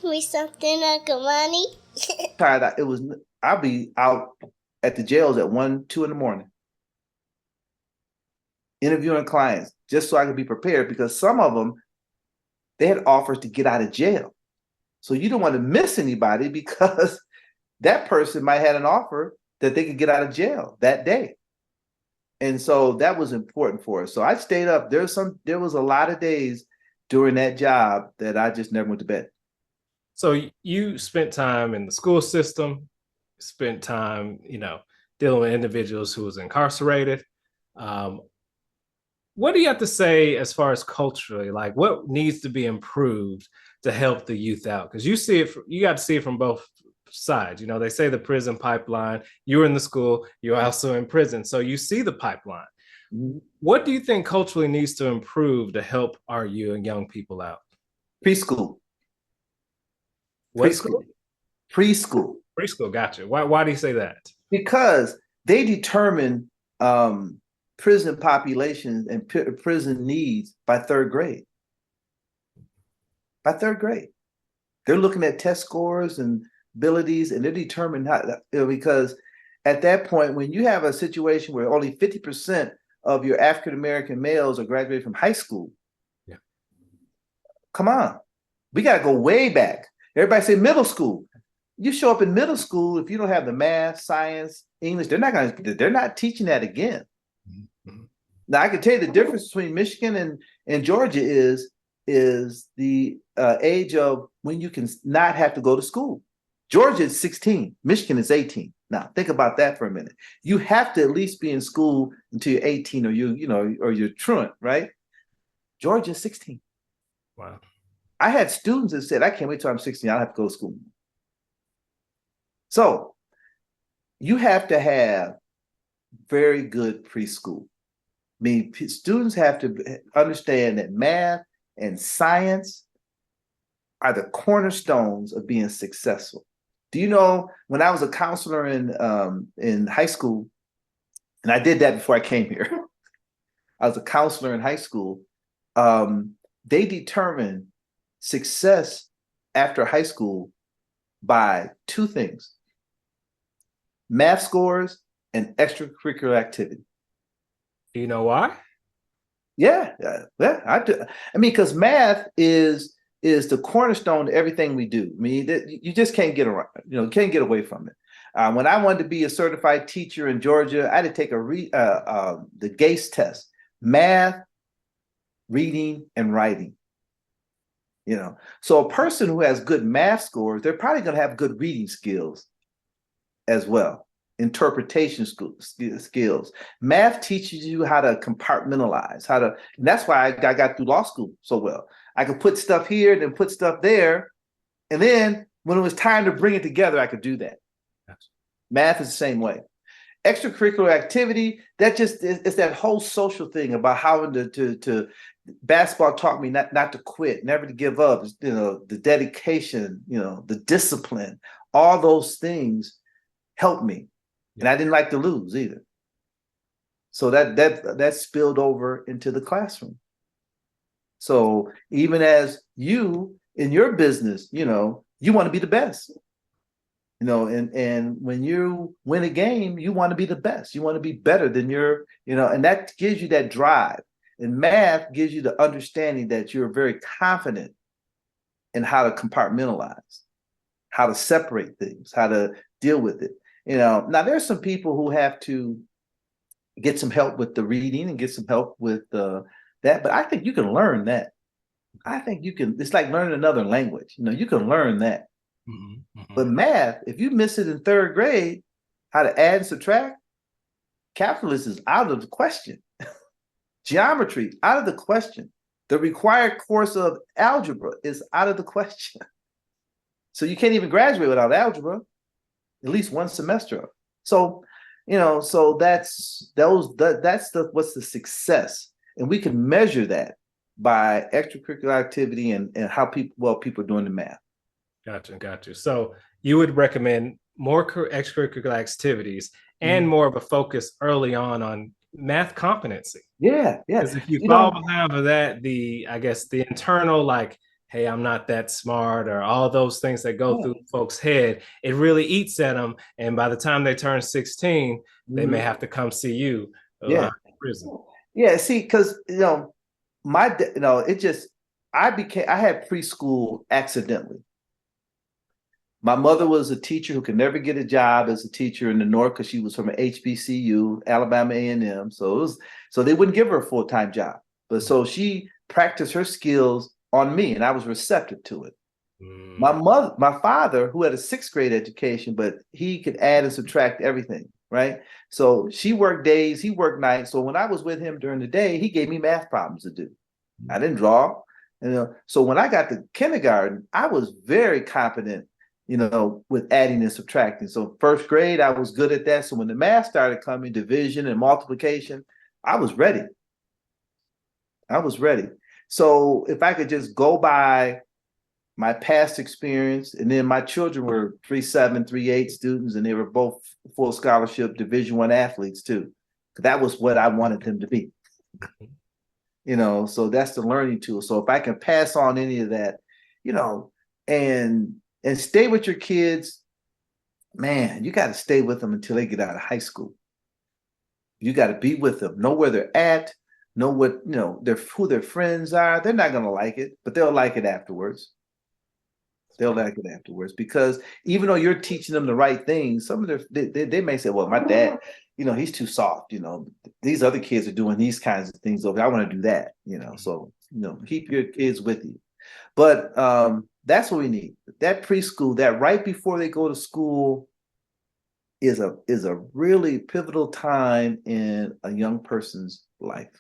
me something, Uncle Money? Tired. I'll be out at the jails at 1, 2 in the morning, interviewing clients just so I could be prepared because some of them they had offers to get out of jail. So you don't want to miss anybody because that person might have an offer that they could get out of jail that day. And so that was important for us. So I stayed up. There was a lot of days during that job that I just never went to bed. So you spent time in the school system, spent time, dealing with individuals who was incarcerated. Um, what do you have to say as far as culturally, like what needs to be improved to help the youth out? Because you got to see it from both sides. They say the prison pipeline, you're in the school, you're also in prison. So you see the pipeline. Mhm. What do you think culturally needs to improve to help our youth and young people out? Preschool. What school? Preschool. Preschool, gotcha. Why do you say that? Because they determine prison populations and prison needs by third grade. By third grade. They're looking at test scores and abilities, and they're determined because at that point, when you have a situation where only 50% of your African-American males are graduating from high school, yeah, come on, we got to go way back. Everybody say middle school. You show up in middle school, if you don't have the math, science, English, they're not teaching that again. Mm-hmm. Now I can tell you the difference between Michigan and Georgia is the age of when you can not have to go to school. Georgia is 16, Michigan is 18. Now think about that for a minute. You have to at least be in school until you're 18 or you're truant, right? Georgia is 16. Wow. I had students that said, I can't wait till I'm 16, I don't have to go to school. So you have to have very good preschool. I mean, students have to understand that math and science are the cornerstones of being successful. Do you know, when I was a counselor in high school, and I did that before I came here, I was a counselor in high school, they determined success after high school by two things: math scores and extracurricular activity. Do you know why? Yeah, I do. I mean, because math is the cornerstone to everything we do. I mean, you just can't get around, can't get away from it. When I wanted to be a certified teacher in Georgia, I had to take the GACE test: math, reading, and writing. So a person who has good math scores, they're probably going to have good reading skills as well. Interpretation skills. Math teaches you how to compartmentalize, and that's why I got through law school so well. I could put stuff here and then put stuff there. And then when it was time to bring it together, I could do that. Math is the same way. Extracurricular activity, it's that whole social thing about how to basketball taught me not to quit, never to give up, the dedication, the discipline, all those things helped me. And I didn't like to lose either. So that spilled over into the classroom. So even as you in your business, you want to be the best. And when you win a game, you want to be the best. You want to be better than and that gives you that drive. And math gives you the understanding that you're very confident in how to compartmentalize, how to separate things, how to deal with it. Now there's some people who have to get some help with the reading and get some help with that, but I think you can learn that. I think you can. It's like learning another language. You can learn that. Mm-hmm. Mm-hmm. But math, if you miss it in third grade, how to add and subtract, calculus is out of the question. Geometry, out of the question. The required course of algebra is out of the question. So you can't even graduate without algebra, at least one semester. So, so that's what's the success. And we can measure that by extracurricular activity and how people are doing the math. Gotcha. So you would recommend more extracurricular activities and more of a focus early on math competency. Yeah. Because if you fall behind for that, the internal hey, I'm not that smart, or all those things that go Yeah. through folks' head, it really eats at them. And by the time they turn 16, they may have to come see you Yeah. in prison. Yeah. See, because it just I had preschool accidentally. My mother was a teacher who could never get a job as a teacher in the North because she was from an HBCU, Alabama A&M. So they wouldn't give her a full-time job. But so she practiced her skills on me, and I was receptive to it. Mm. My father, who had a sixth grade education, but he could add and subtract everything, right? So she worked days, he worked nights. So when I was with him during the day, he gave me math problems to do. I didn't draw. So when I got to kindergarten, I was very competent, with adding and subtracting. So first grade, I was good at that. So when the math started coming, division and multiplication, I was ready. I was ready. So if I could just go by my past experience, and then my children were 3.7, 3.8 students, and they were both full scholarship Division I athletes too. That was what I wanted them to be. So that's the learning tool. So if I can pass on any of that, and stay with your kids, man, you got to stay with them until they get out of high school. You got to be with them, know where they're at, know what, who their friends are. They're not going to like it, but they'll like it afterwards. They'll like it afterwards, because even though you're teaching them the right things, some of they may say, well, my dad, he's too soft. These other kids are doing these kinds of things. So I want to do that, so, keep your kids with you. But that's what we need. That preschool, that right before they go to school is a really pivotal time in a young person's life.